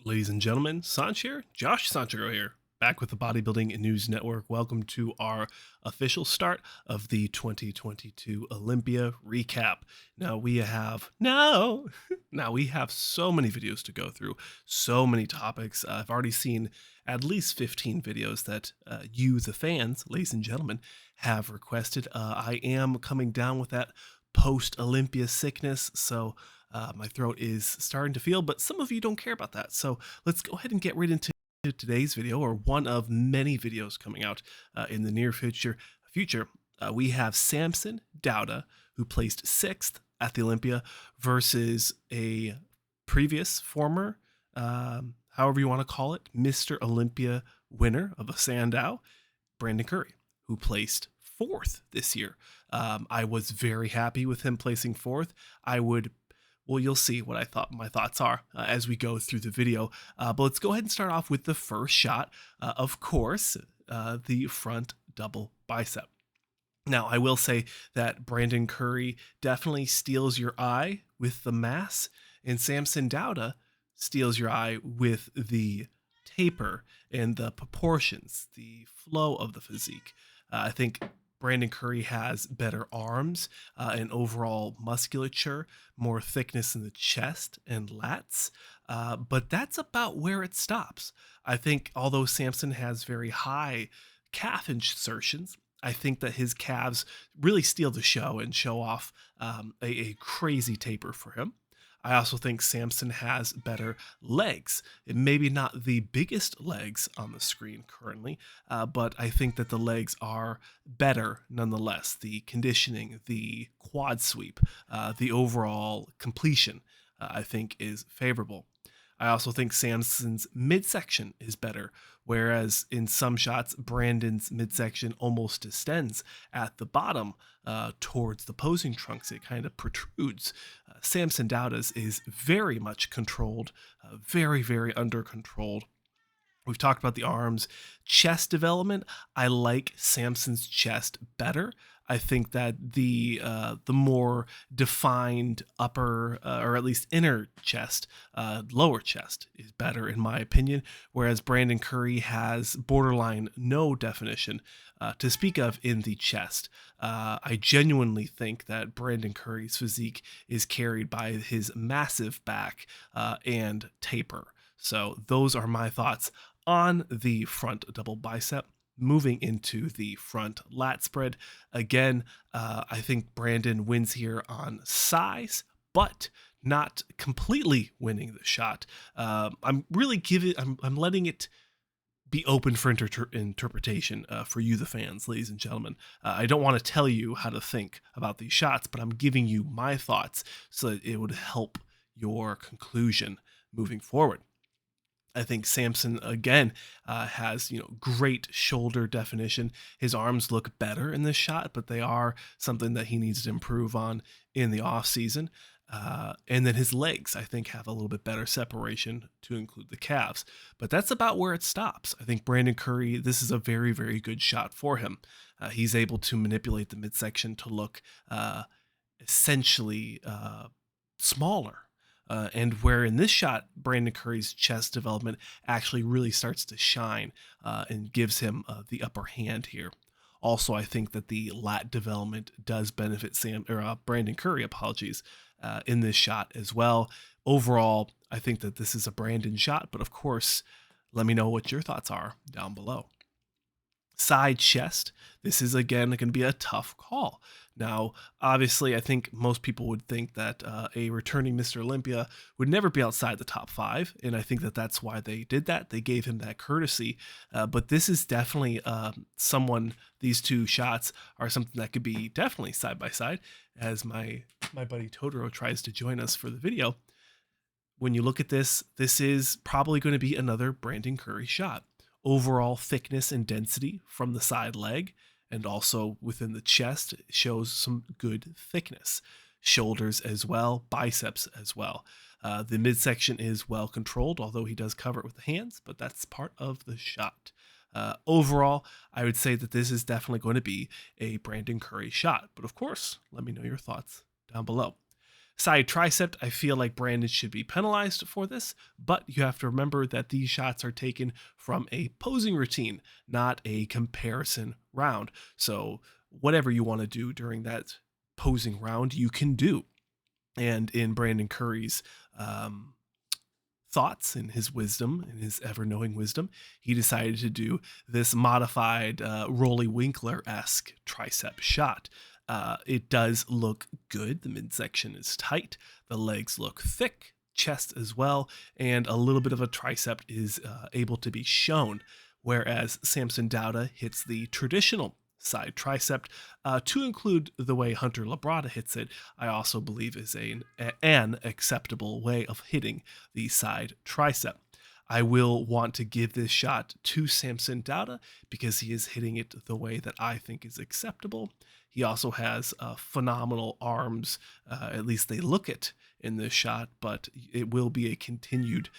Ladies and gentlemen, Sanch here, Josh Sanchago here, back with the Bodybuilding News Network. Welcome to our official start of the 2022 Olympia recap. Now we have so many videos to go through, so many topics. I've already seen at least 15 videos that you, the fans, ladies and gentlemen, have requested. I am coming down with that post-Olympia sickness, so my throat is starting to feel, but some of you don't care about that. So let's go ahead and get right into today's video, or one of many videos coming out in the near future. We have Samson Dauda, who placed 6th at the Olympia, versus a previous former, however you want to call it, Mr. Olympia winner of a Sandow, Brandon Curry, who placed 4th this year. I was very happy with him placing 4th. Well, you'll see what my thoughts are as we go through the video. But let's go ahead and start off with the first shot. Of course, the front double bicep. Now, I will say that Brandon Curry definitely steals your eye with the mass, and Samson Dauda steals your eye with the taper and the proportions, the flow of the physique. I think Brandon Curry has better arms and overall musculature, more thickness in the chest and lats, but that's about where it stops. I think although Samson has very high calf insertions, I think that his calves really steal the show and show off a crazy taper for him. I also think Samson has better legs. It maybe not the biggest legs on the screen currently, but I think that the legs are better nonetheless. The conditioning, the quad sweep, the overall completion, I think is favorable. I also think Samson's midsection is better, whereas in some shots, Brandon's midsection almost distends at the bottom towards the posing trunks. It kind of protrudes. Samson Dauda's is very much controlled, very, very under controlled. We've talked about the arms. Chest development, I like Samson's chest better. I think that the more defined upper or at least inner chest, lower chest is better in my opinion, whereas Brandon Curry has borderline no definition to speak of in the chest. I genuinely think that Brandon Curry's physique is carried by his massive back and taper. So those are my thoughts on the front double bicep. Moving into the front lat spread, again, I think Brandon wins here on size, but not completely winning the shot. I'm letting it be open for interpretation for you, the fans, ladies and gentlemen. I don't want to tell you how to think about these shots, but I'm giving you my thoughts so that it would help your conclusion moving forward. I think Samson again has great shoulder definition. His arms look better in this shot, but they are something that he needs to improve on in the off season. And then his legs, I think, have a little bit better separation to include the calves. But that's about where it stops. I think Brandon Curry, this is a very, very good shot for him. He's able to manipulate the midsection to look essentially smaller. And where in this shot, Brandon Curry's chest development actually really starts to shine and gives him the upper hand here. Also, I think that the lat development does benefit Brandon Curry, in this shot as well. Overall, I think that this is a Brandon shot, but of course, let me know what your thoughts are down below. Side chest, this is again going to be a tough call. Now, obviously, I think most people would think that a returning Mr. Olympia would never be outside the top 5, and I think that that's why they did that. They gave him that courtesy, but this is definitely these two shots are something that could be definitely side by side, as my buddy Totoro tries to join us for the video. When you look at this, this is probably going to be another Brandon Curry shot. Overall thickness and density from the side leg, and also within the chest shows some good thickness. Shoulders as well, biceps as well. The midsection is well controlled, although he does cover it with the hands, but that's part of the shot. Overall, I would say that this is definitely going to be a Brandon Curry shot, but of course, let me know your thoughts down below. Side tricep, I feel like Brandon should be penalized for this, but you have to remember that these shots are taken from a posing routine, not a comparison round. So whatever you want to do during that posing round, you can do. And in Brandon Curry's thoughts and his wisdom and his ever-knowing wisdom, he decided to do this modified Rolly Winkler-esque tricep shot. It does look good. The midsection is tight. The legs look thick, chest as well, and a little bit of a tricep is able to be shown, whereas Samson Dauda hits the traditional side tricep to include the way Hunter Labrada hits it. I also believe is an acceptable way of hitting the side tricep. I will want to give this shot to Samson Dauda because he is hitting it the way that I think is acceptable. He also has phenomenal arms, at least they look it in this shot, but it will be a continued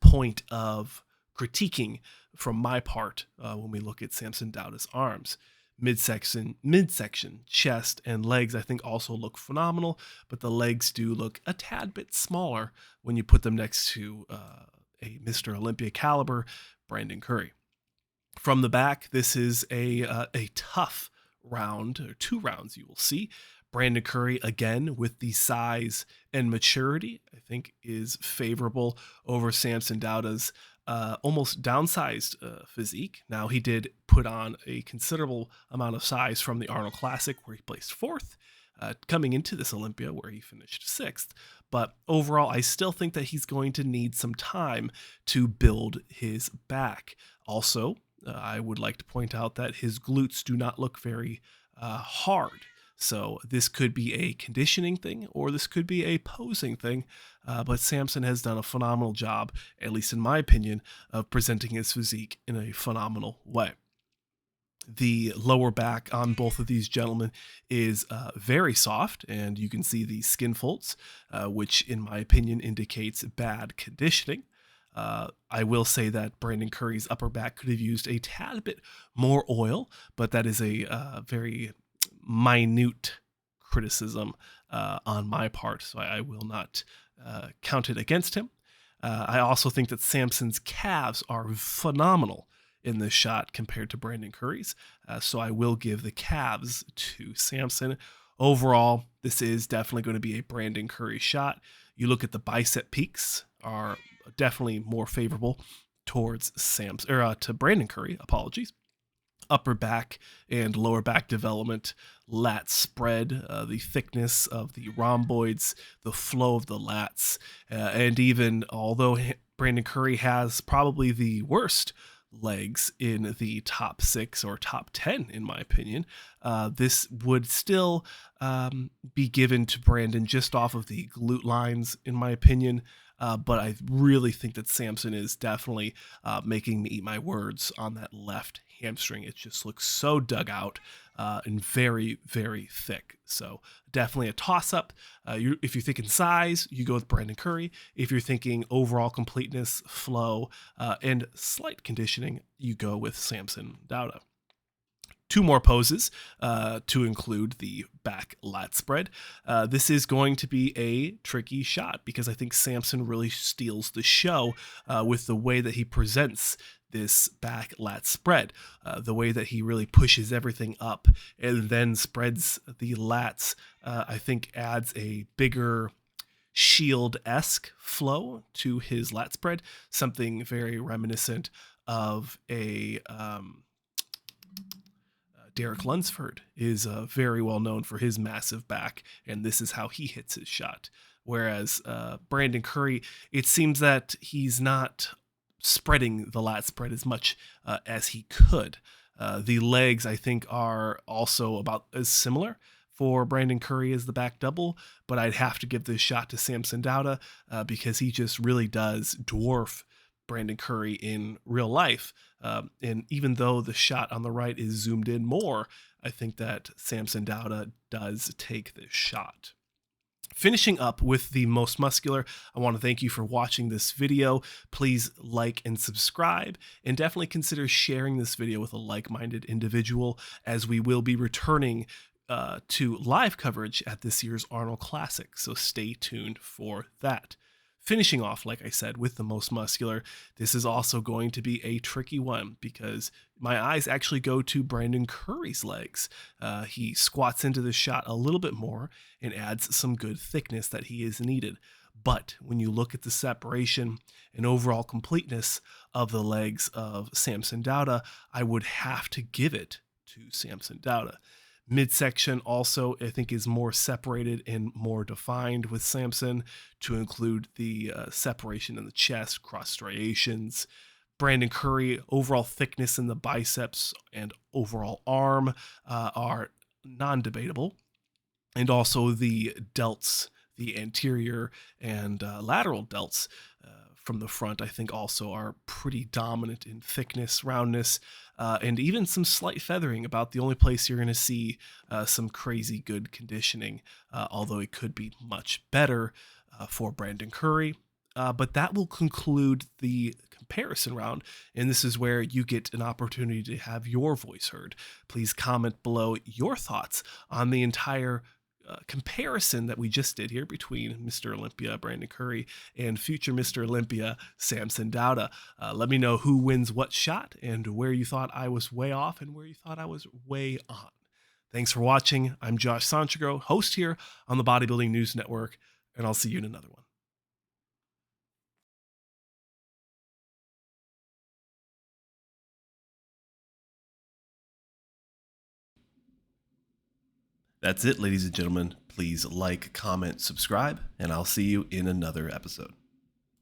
point of critiquing from my part when we look at Samson Dauda's arms. Midsection, chest, and legs I think also look phenomenal, but the legs do look a tad bit smaller when you put them next to a Mr. Olympia caliber Brandon Curry. From the back, this is a tough round, or 2 rounds you will see. Brandon Curry, again, with the size and maturity, I think is favorable over Samson Dauda's almost downsized physique. Now, he did put on a considerable amount of size from the Arnold Classic, where he placed 4th, coming into this Olympia, where he finished 6th. But overall, I still think that he's going to need some time to build his back. Also, I would like to point out that his glutes do not look very hard. So this could be a conditioning thing, or this could be a posing thing, but Samson has done a phenomenal job, at least in my opinion, of presenting his physique in a phenomenal way. The lower back on both of these gentlemen is very soft, and you can see the skin folds, which in my opinion indicates bad conditioning. I will say that Brandon Curry's upper back could have used a tad bit more oil, but that is a very minute criticism on my part, so I will not count it against him. I also think that Samson's calves are phenomenal in this shot compared to Brandon Curry's, so I will give the calves to Samson. Overall, this is definitely going to be a Brandon Curry shot. You look at the bicep peaks are definitely more favorable towards to Brandon Curry. Apologies. Upper back and lower back development, lat spread, the thickness of the rhomboids, the flow of the lats, and even although Brandon Curry has probably the worst legs in the top 6 or top 10, in my opinion, this would still be given to Brandon just off of the glute lines, in my opinion. But I really think that Samson is definitely making me eat my words on that left hamstring. It just looks so dug out and very, very thick. So definitely a toss-up. If you're thinking size, you go with Brandon Curry. If you're thinking overall completeness, flow, and slight conditioning, you go with Samson Dauda. 2 more poses to include the back lat spread. This is going to be a tricky shot because I think Samson really steals the show with the way that he presents this back lat spread, the way that he really pushes everything up and then spreads the lats, I think adds a bigger shield-esque flow to his lat spread, something very reminiscent of a Derek Lunsford is very well known for his massive back, and this is how he hits his shot. Whereas Brandon Curry, it seems that he's not spreading the lat spread as much as he could. The legs, I think, are also about as similar for Brandon Curry as the back double, but I'd have to give this shot to Samson Dauda because he just really does dwarf Brandon Curry in real life. And even though the shot on the right is zoomed in more, I think that Samson Dauda does take this shot. Finishing up with the most muscular, I want to thank you for watching this video. Please like and subscribe, and definitely consider sharing this video with a like-minded individual, as we will be returning to live coverage at this year's Arnold Classic, so stay tuned for that. Finishing off, like I said, with the most muscular, this is also going to be a tricky one because my eyes actually go to Brandon Curry's legs. He squats into the shot a little bit more and adds some good thickness that he is needed. But when you look at the separation and overall completeness of the legs of Samson Dauda, I would have to give it to Samson Dauda. Midsection also, I think, is more separated and more defined with Samson, to include the separation in the chest, cross striations. Brandon Curry, overall thickness in the biceps and overall arm are non-debatable. And also the delts, the anterior and lateral delts from the front, I think also are pretty dominant in thickness, roundness, and even some slight feathering. About the only place you're going to see some crazy good conditioning, although it could be much better for Brandon Curry. But that will conclude the comparison round, and this is where you get an opportunity to have your voice heard. Please comment below your thoughts on the entire comparison that we just did here between Mr. Olympia Brandon Curry and future Mr. Olympia Samson Dauda. Let me know who wins what shot and where you thought I was way off and where you thought I was way on. Thanks for watching. I'm Josh Sanchagro, host here on the Bodybuilding News Network, and I'll see you in another one. That's it, ladies and gentlemen. Please like, comment, subscribe, and I'll see you in another episode.